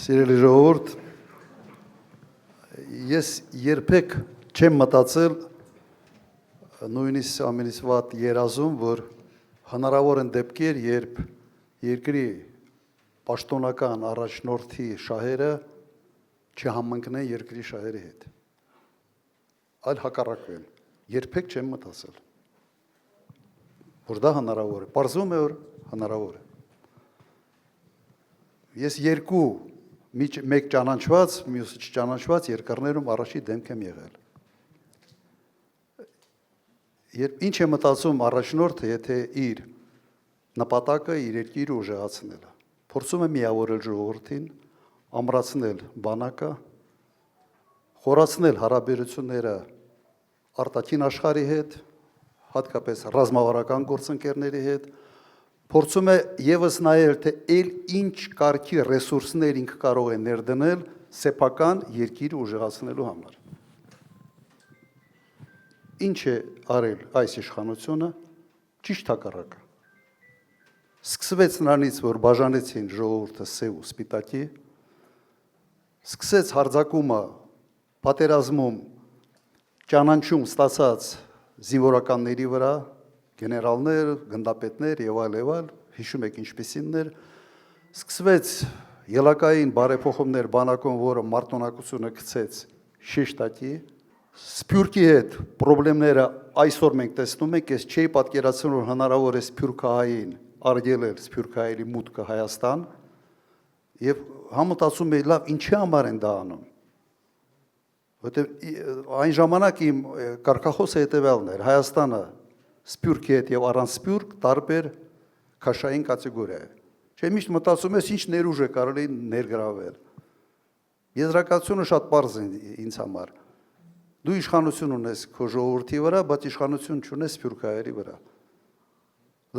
Սիրելի ժողովուրդ, ես երբեք չեմ մտածել նույնիսկ ամենից վատ երազում, որ հնարավոր են դեպքեր, երբ երկրի պաշտոնական առաջնորդի շահերը չհամընկնեն երկրի շահերի հետ։ Այլ հակառակն, երբեք չեմ մտածել, որ դա հնարավոր է, պարզվում է, որ հնարավոր է։ Ես երկու մեկ ճանաչված, մյուսը չճանաչված երկրներում առաջի դեմք եմ եղել։ Երբ ինչ է մտածում առաջնորդը, եթե իր նպատակը իր երկիրը ուժեղացնել է, փորձում է միավորել ժողովրդին, ամրացնել բանակը, խորացնել հարաբերությունները արտաքին աշխարհի հետ, հատկապես ռազմավարական գործընկերների հետ, փորձում է եւս նայել, թե ինչ կարգի ռեսուրսներ ինքը կարող է ներդնել սեփական երկիրը ուժեղացնելու համար։ Ինչ է արել այս իշխանությունը, ճիշտ հակառակը։ Սկսվեց նրանից, որ բաժանեցին ժողովուրդը սև ու սպիտակի, սկսեց հարձակումը պատերազմում ճանաչում ստացած զինվորականների վրա, գեներալներ, գնդապետներ եւ այլ, հիշում եք ինչպիսիններ, սկսվեց ելակային բարեփոխումներ բանակում, որը մարտունակությունը գցեց շեշտակի, Սփյուռքի հետ խնդիրները այսօր մենք տեսնում ենք, ես չէի պատկերացնում, որ հնարավոր է սփյուռքահային արգելել սփյուռքահայերի մուտքը Հայաստան, եւ համոզում եի, լավ, ինչի համար են դա անում։ Որտեղ այն ժամանակ իմ կարգախոսը հետեւյալն էր, Հայաստանը Սփյուռքի հետ եւ առանց Սփյուռք տարբեր քաշային կատեգորիա է։ Չէ, միշտ մտածում ես ինչ ներուժ է կարելի ներգրավել։ Եզրակացությունը շատ պարզ է ինձ համար։ Դու իշխանություն ունես քո ժողովրդի վրա, բայց իշխանություն չունես սփյուռքահայերի վրա։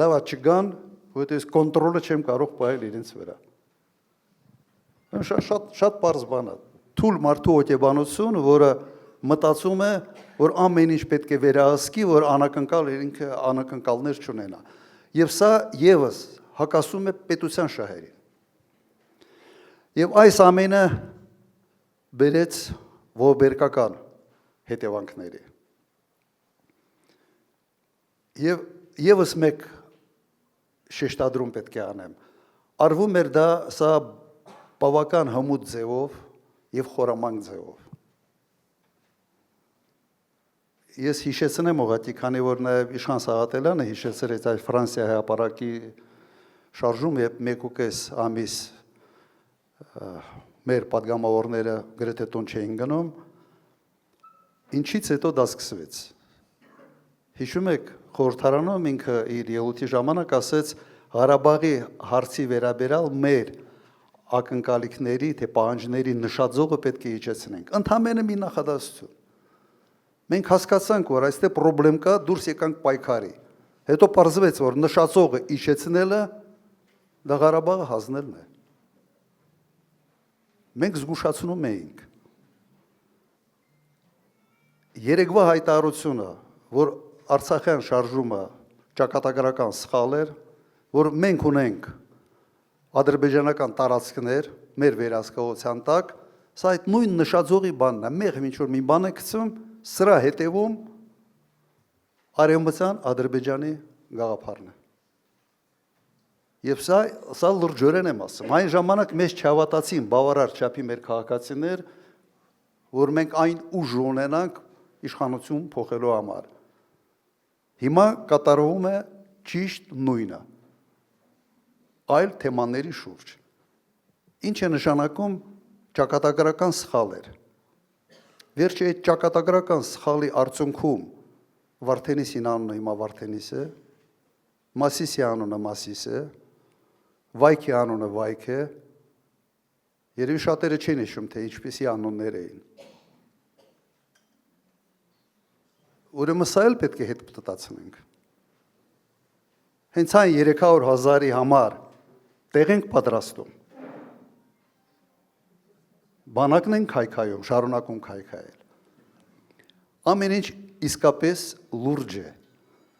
Լավ է չգան, որովհետեւ կոնտրոլը չեմ կարող պահել իրենց վրա։ Շատ պարզ բան է։ Թույլ մարդու հոգեբանություն, որը մտածում է, որ ամեն ինչ պետք է վերահսկի, որ անակնկալներ չունենա։ Եվ սա եւս հակասում է պետության շահերին։ Եվ այս ամենը բերեց ողբերգական հետևանքների։ Եվ եւս մեկ շեշտադրում պետք է անեմ։ Արվում էր դա սա բավական հմուտ ձևով եւ խորամանկ ձևով։ Ես հիշեցնեմ ուղղակի, քանի որ նաև Իշխան Սաղաթելյանը հիշեցրեց այդ Ֆրանսիայի հրապարակի շարժում, երբ 1.5 ամիս մեր падգամավորները գրեթե տուն չէին գնում, ինչից հետո դա սկսվեց։ Հիշում եք, խորհրդարանում ինքը իր ելույթի ժամանակ ասեց Ղարաբաղի հարցի վերաբերյալ մեր ակնկալիքների, թե պահանջների նշաձողը պետք է իջեցնենք։ Ընդհանրապես մի նախադասություն։ Մենք հասկացանք, որ այստեղ խնդրեմ կա, դուրս եկանք պայքարի։ Հետո պարզվեց, որ նշածողը իջեցնելը դա Ղարաբաղը հանձնելն է։ Մենք զգուշացնում էինք։ Երեկվա հայտարարությունը, որ Արցախյան շարժումը ճակատագրական սխալ էր, որ մենք ունենք ադրբեջանական տարածքներ մեր վերահսկողության տակ, սա այդ նույն նշածողի բանն է, մեղմ ինչ-որ մի բան է գցում, սրա հետևում Արևմտյան Ադրբեջանի գաղափարն է։ Եվ սա լրջորեն եմ ասում։ Այն ժամանակ մեզ չհավատացին բավարար չափի մեր քաղաքացիներ, որ մենք այն ուժ ունենանք իշխանություն փոխելու համար։ Հիմա կատարվում է ճիշտ նույնը, այլ թեմաների շուրջ։ Ինչ է նշանակում ճակատագրական սխալ էր։ Վերջի այդ ճակատագրական սխալի արդյունքում Վարդենիսին անունը հիմա Վարդենիս է, Մասիսի անունը Մասիս է, Վայքի անունը Վայք է, երևի շատերը չեն հիշում, թե ինչպիսի անուններ էին։ Ուրեմն սա էլ պետք է հետ մտածենք։ Հենց այն 300,000-ի համար տեղ ենք պատրաստում։ Բանակն են քայքայում, շարունակում քայքայել։ Ամեն ինչ իսկապես լուրջ է։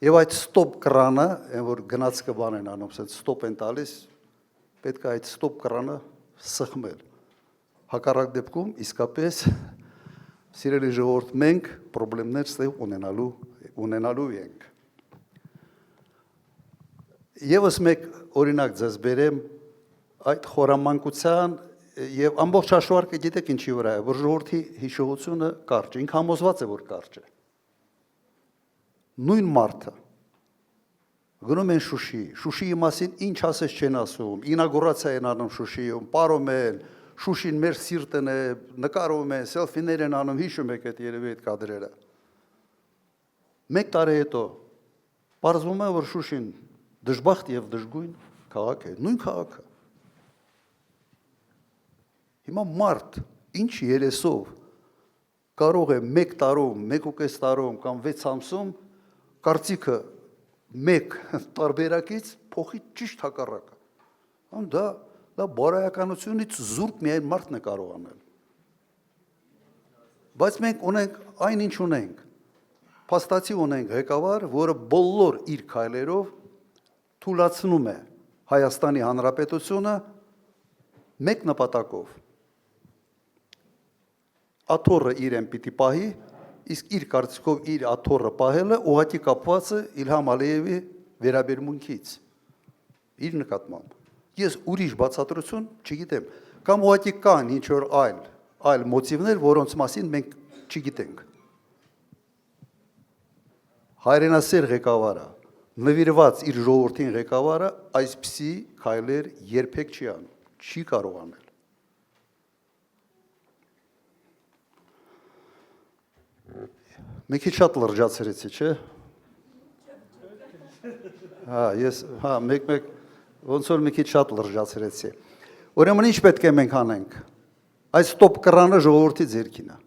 Եվ այդ ստոպ կրանը, որ գնաց կբան են անում, ստոպ են տալիս, պետք է այդ ստոպ կրանը սխմել։ հակառակ դեպքում իսկապես սիրելի ժողովուրդ մենք խնդիրներ ստեղ ունենալու ենք։ Եվս մեկ օրինակ ձեզ բերեմ այդ խորամանկության եւ ամբողջ հաշվարկը գիտեք ինչի վրա է, որ ժողովրդի հիշողությունը կարճ է, ինքը համոզված է, որ կարճ է։ Նույն մարդը գնում են Շուշիի մասին ինչ ասես չեն ասում, ինագուրացիա են անում Շուշիում, պարում են, Շուշին մեր սիրտն է, նկարում են, սելֆիներ են անում, հիշում եք այդ երևի այդ կադրերը։ Մեկ տարի հետո պարզվում է, որ Շուշին դժբախտ եւ դժգույն քաղաք է, նույն քաղաքը։ Հիմա մարդ ինչ երեսով կարող է 1 տարում, 1.5 տարում կամ 6 ամսում կարծիքը մեկ տարբերակից փոխի ճիշտ հակառակը։ Դա բարոյականությունից զուրկ միայն մարդն է կարող անել։ Բայց մենք ունենք այնինչ ունենք։ Փաստացի ունենք ղեկավար, որը բոլոր իր քայլերով թույլատնում է Հայաստանի Հանրապետությունը մեկ նպատակով։ Աթոռը իրեն պիտի պահի, իսկ իր կարծիքով իր աթոռը պահելը ուղղակի կապված է Իլհամ Ալիևի վերաբերմունքից իր նկատմամբ։ Ես ուրիշ բացատրություն չգիտեմ, կամ ուղղակի կան ինչ որ այլ մոտիվներ, որոնց մասին մենք չգիտենք։ Հայրենասեր ղեկավարը, նվիրված իր ժողովրդին ղեկավարը այսպիսի քայլեր երբեք չի անում, չի կարող անել։ Մի քիչ շատ լրջացրեցի, չէ՞։ Մեկ ոնց որ մի քիչ շատ լրջացրեցի։ Ուրեմն ինչ պետք է մենք անենք։ Այս ստոպ կռանը ժողովրդի ձեռքին է։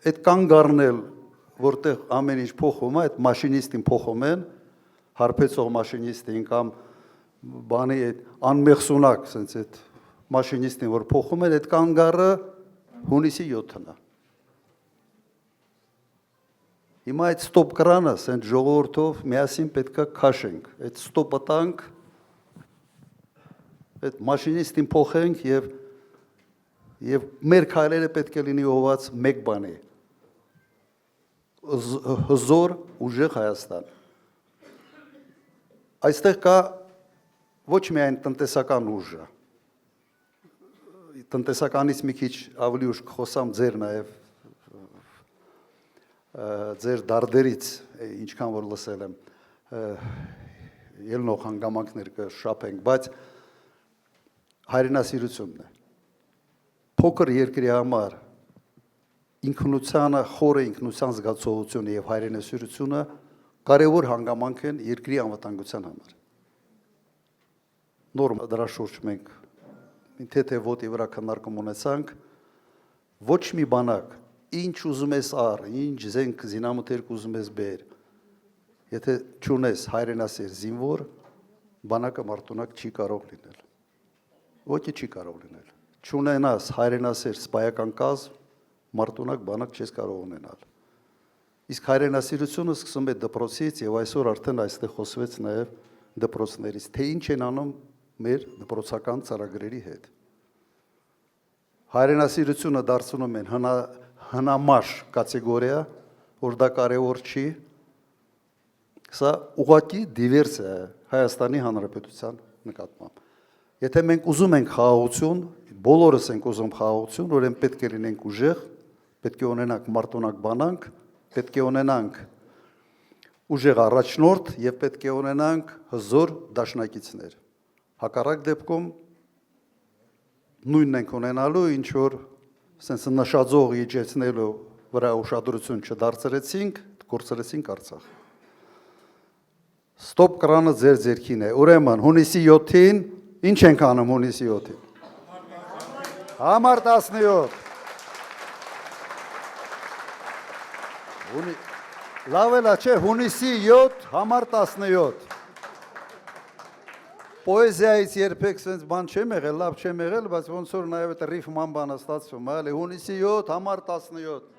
Այդ կանգ առնել, որտեղ ամեն ինչ փոխում է, այդ մաշինիստին փոխում են, հարբեցող մաշինիստին կամ բանի այդ անմեղսունակ, ասենց այդ մաշինիստին, որ փոխում են, այդ կանգառը հունիսի 7-ն է։ Հիմա այդ ստոպ կռանը, ասենք ժողովրդով միասին պետք է քաշենք, այդ ստոպը տանք, այդ մաշինիստին փոխենք եւ մեր քայլերը պետք է լինի ուղղված մեկ բանի։ Հզոր ուժեղ Հայաստան։ Այստեղ կա ոչ միայն տնտեսական ուժը, տնտեսականից մի քիչ ավելի ուշ կխոսամ ձեր նաև ձեր դարդերից, ինչքան որ լսել եմ, ելնող հանգամանքներ կշապենք, բայց հայրենասիրությունն է։ Փոքր երկրի համար ինքնությանը, խորը ինքնության զգացողությունը եւ հայրենասիրությունը կարևոր հանգամանք են երկրի անվտանգության համար։ Նոր դրա շուրջ մենք թե ոտի վրա քննարկում ունեցանք, ոչ մի բանակ, ինչ ուզում ես առ, ինչ զենք զինամթերք ուզում ես բեր, եթե չունես հայրենասեր զինվոր, բանակը մարտունակ չի կարող լինել։ Ոչի չի կարող լինել։ Չունենաս հայրենասեր սպայական կազմ, մարտունակ բանակ չես կարող ունենալ։ Իսկ հայրենասիրությունը սկսում է դպրոցից եւ այսօր արդեն այստեղ խոսվեց նաեւ դպրոցներից, թե ինչ են անում մեր դպրոցական ծրագրերի հետ։ Հայրենասիրությունը դարձնում են հնամաշ կատեգորիա, որ դա կարևոր չի։ Սա ուղղակի դիվերսիա է Հայաստանի Հանրապետության նկատմամբ։ Եթե մենք ուզում ենք խաղաղություն, բոլորս ենք ուզում խաղաղություն, ուրեմն պետք է լինենք ուժեղ, պետք է ունենանք մարտունակ բանակ, պետք է ունենանք ուժեղ առաջնորդ եւ պետք է ունենանք հզոր դաշնակիցներ։ Հակառակ դեպքում նույնն ենք ունենալու, ինչ որ sense նշաձող իջեցնելու վրա ուշադրություն չդարձրեցինք, գործրեցինք Արցախ։ Ստոպ կռանը ձեր ձեռքին է։ Ուրեմն հունիսի 7-ին ինչ ենք անում հունիսի 7-ին։ Համար 17։ Լավ է, չէ, հունիսի 7, համար 17։ Պոեզիայից երբեք սենց բան չեմ եղել, լավ չեմ եղել, բայց ոնց որ նաև այդ ռիֆման բանը ստացվում, այլ հունիսի 7, համար 17։